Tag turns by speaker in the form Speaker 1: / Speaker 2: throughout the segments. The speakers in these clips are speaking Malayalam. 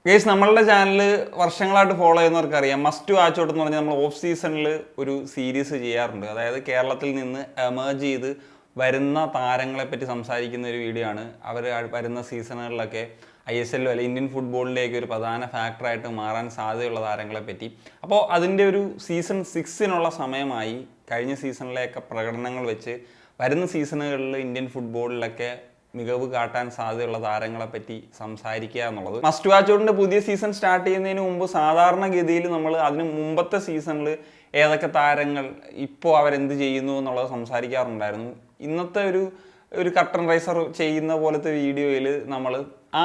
Speaker 1: ഗൈസ്, നമ്മളുടെ ചാനൽ വർഷങ്ങളായിട്ട് ഫോളോ ചെയ്യുന്നവർക്ക് അറിയാം, മസ്റ്റ് വാച്ച് ഔട്ട് എന്ന് പറഞ്ഞാൽ നമ്മൾ ഓഫ് സീസണിൽ ഒരു സീരീസ് ചെയ്യാറുണ്ട്. അതായത് കേരളത്തിൽ നിന്ന് എമേർജ് ചെയ്ത് വരുന്ന താരങ്ങളെ പറ്റി സംസാരിക്കുന്ന ഒരു വീഡിയോ ആണ്. അവർ വരുന്ന സീസണുകളിലൊക്കെ ISL അല്ലെങ്കിൽ ഇന്ത്യൻ ഫുട്ബോളിലേക്ക് ഒരു പ്രധാന ഫാക്ടറായിട്ട് മാറാൻ സാധ്യതയുള്ള താരങ്ങളെ പറ്റി. അപ്പോൾ അതിൻ്റെ ഒരു സീസൺ 6 സമയമായി. കഴിഞ്ഞ സീസണിലെയൊക്കെ പ്രകടനങ്ങൾ വെച്ച് വരുന്ന സീസണുകളിൽ ഇന്ത്യൻ ഫുട്ബോളിലൊക്കെ മികവ് കാട്ടാൻ സാധ്യതയുള്ള താരങ്ങളെ പറ്റി സംസാരിക്കുക എന്നുള്ളത്. മസ്റ്റ് വാച്ച് ഔട്ടിന്റെ പുതിയ സീസൺ സ്റ്റാർട്ട് ചെയ്യുന്നതിന് മുമ്പ് സാധാരണഗതിയിൽ നമ്മൾ അതിന് മുമ്പത്തെ സീസണിൽ ഏതൊക്കെ താരങ്ങൾ ഇപ്പോൾ അവരെന്ത് ചെയ്യുന്നു എന്നുള്ളത് സംസാരിക്കാറുണ്ടായിരുന്നു. ഇന്നത്തെ ഒരു കർട്ടൻ റൈസർ ചെയ്യുന്ന പോലത്തെ വീഡിയോയിൽ നമ്മൾ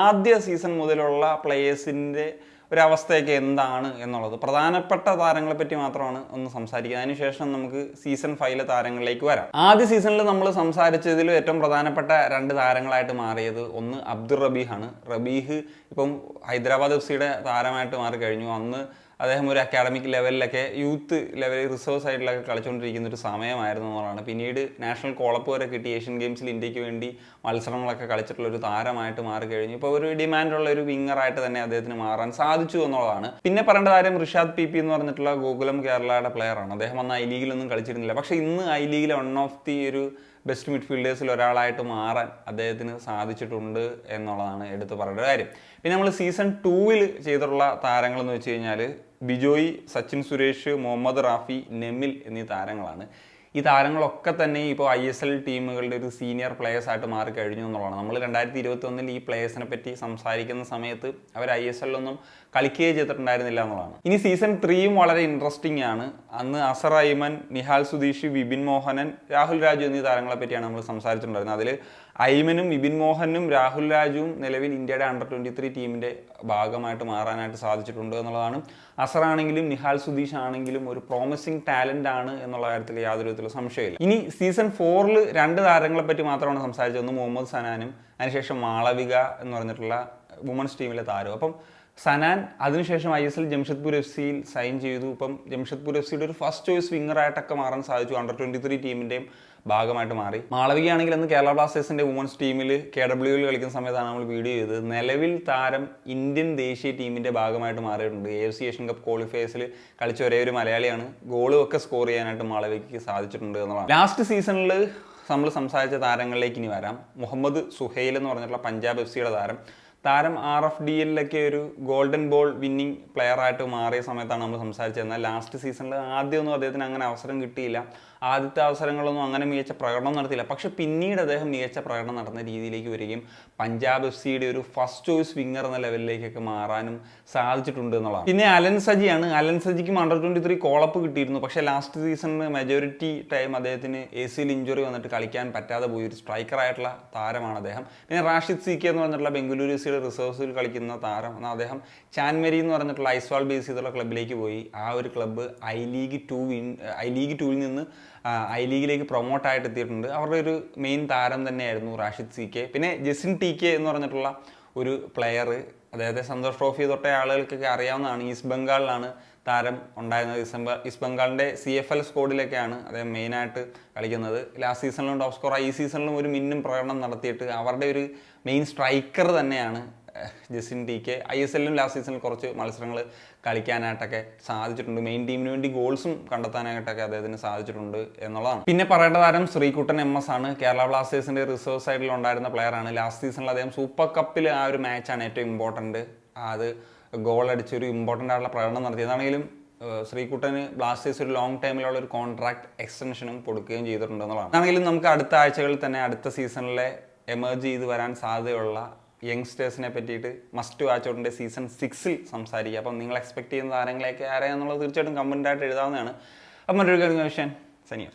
Speaker 1: ആദ്യ സീസൺ മുതലുള്ള പ്ലേയേഴ്സിൻ്റെ ഒരവസ്ഥയൊക്കെ എന്താണ് എന്നുള്ളത്, പ്രധാനപ്പെട്ട താരങ്ങളെ പറ്റി മാത്രമാണ് ഒന്ന് സംസാരിക്കുക. അതിനുശേഷം നമുക്ക് സീസൺ 5 താരങ്ങളിലേക്ക് വരാം. ആദ്യ സീസണിൽ നമ്മൾ സംസാരിച്ചതിൽ ഏറ്റവും പ്രധാനപ്പെട്ട 2 താരങ്ങളായിട്ട് മാറിയത് ഒന്ന് അബ്ദുൾ റബീഹാണ്. റബീഹ് ഇപ്പം ഹൈദരാബാദ് FC താരമായിട്ട് മാറിക്കഴിഞ്ഞു. അന്ന് അദ്ദേഹം ഒരു അക്കാഡമിക് ലെവലിലൊക്കെ യൂത്ത് ലെവലിൽ റിസർവ് സൈഡിലൊക്കെ കളിച്ചുകൊണ്ടിരിക്കുന്ന ഒരു സമയമായിരുന്നു എന്നുള്ളതാണ്. പിന്നീട് നാഷണൽ കോളപ്പ് വരെ കിട്ടി. ഏഷ്യൻ ഗെയിംസിൽ ഇന്ത്യക്ക് വേണ്ടി മത്സരങ്ങളൊക്കെ കളിച്ചിട്ടുള്ള ഒരു താരമായിട്ട് മാറിക്കഴിഞ്ഞു. ഇപ്പോൾ ഒരു ഡിമാൻഡുള്ള ഒരു വിങ്ങറായിട്ട് തന്നെ അദ്ദേഹത്തിന് മാറാൻ സാധിച്ചു എന്നുള്ളതാണ്. പിന്നെ പറയേണ്ട കാര്യം റിഷാദ് PP എന്ന് പറഞ്ഞിട്ടുള്ള ഗോകുലം കേരളയുടെ പ്ലെയറാണ്. അദ്ദേഹം അന്ന് I ലീഗിലൊന്നും കളിച്ചിരുന്നില്ല. പക്ഷേ ഇന്ന് I ലീഗിലെ വൺ ഓഫ് ദി ഒരു ബെസ്റ്റ് മിഡ്ഫീൽഡേഴ്സിൽ ഒരാളായിട്ട് മാറാൻ അദ്ദേഹത്തിന് സാധിച്ചിട്ടുണ്ട് എന്നുള്ളതാണ് എടുത്തു പറയേണ്ട കാര്യം. പിന്നെ നമ്മൾ സീസൺ 2 ചെയ്തിട്ടുള്ള താരങ്ങളെന്ന് വെച്ച് കഴിഞ്ഞാൽ ബിജോയ്, സച്ചിൻ സുരേഷ്, മുഹമ്മദ് റാഫി, നെമിൽ എന്നീ താരങ്ങളാൽ. ഈ താരങ്ങളൊക്കെ തന്നെ ഇപ്പോൾ ISL ടീമുകളുടെ ഒരു സീനിയർ പ്ലേയേഴ്സായിട്ട് മാറിക്കഴിഞ്ഞു എന്നുള്ളതാണ്. നമ്മൾ 2021 ഈ പ്ലേയേഴ്സിനെ പറ്റി സംസാരിക്കുന്ന സമയത്ത് അവർ ISL കളിക്കുകയും ചെയ്തിട്ടുണ്ടായിരുന്നില്ല എന്നുള്ളതാണ്. ഇനി സീസൺ 3 വളരെ ഇൻട്രസ്റ്റിംഗ് ആണ്. അന്ന് അസർ അയ്മൻ, നിഹാൽ സുധീഷ്, വിപിൻ മോഹനൻ, രാഹുൽ രാജു എന്നീ താരങ്ങളെ പറ്റിയാണ് നമ്മൾ സംസാരിച്ചിട്ടുണ്ടായിരുന്നത്. അതിൽ അയ്മനും വിപിൻ മോഹനും രാഹുൽ രാജുവും നിലവിൽ ഇന്ത്യയുടെ അണ്ടർ-23 ടീമിൻ്റെ ഭാഗമായിട്ട് മാറാനായിട്ട് സാധിച്ചിട്ടുണ്ട് എന്നുള്ളതാണ്. അസറാണെങ്കിലും നിഹാൽ സുധീഷ് ആണെങ്കിലും ഒരു പ്രോമിസിങ് ടാലൻ്റ് ആണ് എന്നുള്ള കാര്യത്തിൽ യാതൊരു വിധത്തിലുള്ള സംശയമില്ല. ഇനി സീസൺ 4 2 താരങ്ങളെ പറ്റി മാത്രമാണ് സംസാരിച്ചത്. ഒന്ന് മുഹമ്മദ് സനാനും അതിനുശേഷം മാളവിക എന്ന് പറഞ്ഞിട്ടുള്ള വുമൻസ് ടീമിലെ താരം. അപ്പം സനാൻ അതിനുശേഷം ISL ജംഷഡ്പൂർ FCയിൽ സൈൻ ചെയ്തു. ഇപ്പം ജംഷഡ്പൂർ FCയുടെ ഒരു ഫസ്റ്റ് ചോയ്സ് വിങ്ങറായിട്ടൊക്കെ മാറാൻ സാധിച്ചു. അണ്ടർ-23 ടീമിൻ്റെയും ഭാഗമായിട്ട് മാറി. മാളവികയാണെങ്കിൽ അന്ന് കേരള ബ്ലാസ്റ്റേഴ്സിൻ്റെ വുമൻസ് ടീമിൽ KWL കളിക്കുന്ന സമയത്താണ് നമ്മൾ വീഡിയോ ചെയ്തത്. നിലവിൽ താരം ഇന്ത്യൻ ദേശീയ ടീമിൻ്റെ ഭാഗമായിട്ട് മാറിയിട്ടുണ്ട്. AFC ഏഷ്യൻ കപ്പ് ക്വാളിഫയേഴ്സിൽ കളിച്ച ഒരേ ഒരു മലയാളിയാണ്. ഗോളും ഒക്കെ സ്കോർ ചെയ്യാനായിട്ട് മാളവികയ്ക്ക് സാധിച്ചിട്ടുണ്ട് എന്നുള്ളതാണ്. ലാസ്റ്റ് സീസണിൽ നമ്മൾ സംസാരിച്ച താരങ്ങളിലേക്ക് ഇനി വരാം. മുഹമ്മദ് സുഹൈൽ എന്ന് പറഞ്ഞിട്ടുള്ള പഞ്ചാബ് FCയുടെ താരം RFDLിലൊക്കെ ഒരു ഗോൾഡൻ ബോൾ വിന്നിങ് പ്ലെയറായിട്ട് മാറിയ സമയത്താണ് നമ്മൾ സംസാരിച്ചത്. എന്നാൽ ലാസ്റ്റ് സീസണിൽ ആദ്യമൊന്നും അദ്ദേഹത്തിന് അങ്ങനെ അവസരം കിട്ടിയില്ല. ആദ്യത്തെ അവസരങ്ങളൊന്നും അങ്ങനെ മികച്ച പ്രകടനം നടത്തിയില്ല. പക്ഷെ പിന്നീട് അദ്ദേഹം മികച്ച പ്രകടനം നടന്ന രീതിയിലേക്ക് വരികയും പഞ്ചാബ് FCയുടെ ഒരു ഫസ്റ്റ് ചോയ്സ് വിങ്ങർ എന്ന ലെവലിലേക്കൊക്കെ മാറാനും സാധിച്ചിട്ടുണ്ട് എന്നുള്ളതാണ്. പിന്നെ അലൻ സജിയാണ്. അലൻ സജിക്കും അണ്ടർ-23 കോളപ്പ് കിട്ടിയിരുന്നു. പക്ഷേ ലാസ്റ്റ് സീസണിന് മെജോറിറ്റി ടൈം അദ്ദേഹത്തിന് ACL ഇഞ്ചുറി വന്നിട്ട് കളിക്കാൻ പറ്റാതെ പോയി. ഒരു സ്ട്രൈക്കറായിട്ടുള്ള താരമാണ് അദ്ദേഹം. പിന്നെ റാഷിദ് CK എന്ന് പറഞ്ഞിട്ടുള്ള ബംഗളൂരു FCയുടെ റിസർവ്സിൽ കളിക്കുന്ന താരം. എന്നാൽ അദ്ദേഹം ചാൻമേരി എന്ന് പറഞ്ഞിട്ടുള്ള ഐസ്വാൾ ബേസ് ചെയ്തുള്ള ക്ലബിലേക്ക് പോയി. ആ ഒരു ക്ലബ്ബ് I ലീഗ് 2 നിന്ന് I ലീഗിലേക്ക് പ്രൊമോട്ടായിട്ട് എത്തിയിട്ടുണ്ട്. അവരുടെ ഒരു മെയിൻ താരം തന്നെയായിരുന്നു റാഷിദ് CK. പിന്നെ ജസിൻ TK എന്ന് പറഞ്ഞിട്ടുള്ള ഒരു പ്ലെയർ, അദ്ദേഹത്തെ സന്തോഷ് ട്രോഫി തൊട്ടേ ആളുകൾക്കൊക്കെ അറിയാവുന്നതാണ്. ഈസ്റ്റ് ബംഗാളിലാണ് താരം ഉണ്ടായിരുന്നത്. ഈസ്റ്റ് ബംഗാളിൻ്റെ CFL സ്ക്വാഡിലൊക്കെയാണ് അദ്ദേഹം മെയിനായിട്ട് കളിക്കുന്നത്. ലാസ്റ്റ് സീസണിലും ടോപ്പ് സ്കോർ, ഈ സീസണിലും ഒരു മിന്നും പ്രകടനം നടത്തിയിട്ട് അവരുടെ ഒരു മെയിൻ സ്ട്രൈക്കർ തന്നെയാണ് ജസിൻ TK. ISLലും ലാസ്റ്റ് സീസണിൽ കുറച്ച് മത്സരങ്ങൾ കളിക്കാനായിട്ടൊക്കെ സാധിച്ചിട്ടുണ്ട്. മെയിൻ ടീമിന് വേണ്ടി ഗോൾസും കണ്ടെത്താനായിട്ടൊക്കെ അദ്ദേഹത്തിന് സാധിച്ചിട്ടുണ്ട് എന്നുള്ളതാണ്. പിന്നെ പറയേണ്ട താരം ശ്രീകുട്ടൻ MS ആണ്. കേരള ബ്ലാസ്റ്റേഴ്സിൻ്റെ റിസർവ് സൈഡിൽ ഉണ്ടായിരുന്ന പ്ലെയറാണ്. ലാസ്റ്റ് സീസണിൽ അദ്ദേഹം സൂപ്പർ കപ്പിൽ ആ ഒരു മാച്ചാണ് ഏറ്റവും ഇമ്പോർട്ടൻറ്റ്. അത് ഗോൾ അടിച്ചൊരു ഇമ്പോർട്ടൻ്റ് ആയിട്ടുള്ള പ്രകടനം നടത്തിയതാണെങ്കിലും ശ്രീകുട്ടന് ബ്ലാസ്റ്റേഴ്സ് ഒരു ലോങ് ടൈമിലുള്ള ഒരു കോൺട്രാക്ട് എക്സ്റ്റൻഷനും കൊടുക്കുകയും ചെയ്തിട്ടുണ്ട് എന്നുള്ളതാണ്. ആണെങ്കിലും നമുക്ക് അടുത്ത ആഴ്ചകളിൽ തന്നെ അടുത്ത സീസണിലെ എമർജ് ചെയ്ത് വരാൻ സാധ്യതയുള്ള യങ്സ്റ്റേഴ്സിനെ പറ്റിയിട്ട് മസ്റ്റ് വാച്ച് ഔട്ടിൻ്റെ സീസൺ 6 സംസാരിക്കുക. അപ്പം നിങ്ങൾ എക്സ്പെക്ട് ചെയ്യുന്ന താരങ്ങളെയൊക്കെ ആരെയാണെന്നുള്ളത് തീർച്ചയായിട്ടും കമൻറ്റായിട്ട് എഴുതാവുന്നതാണ്. അപ്പം മറ്റൊരു കാര്യം സനിയ.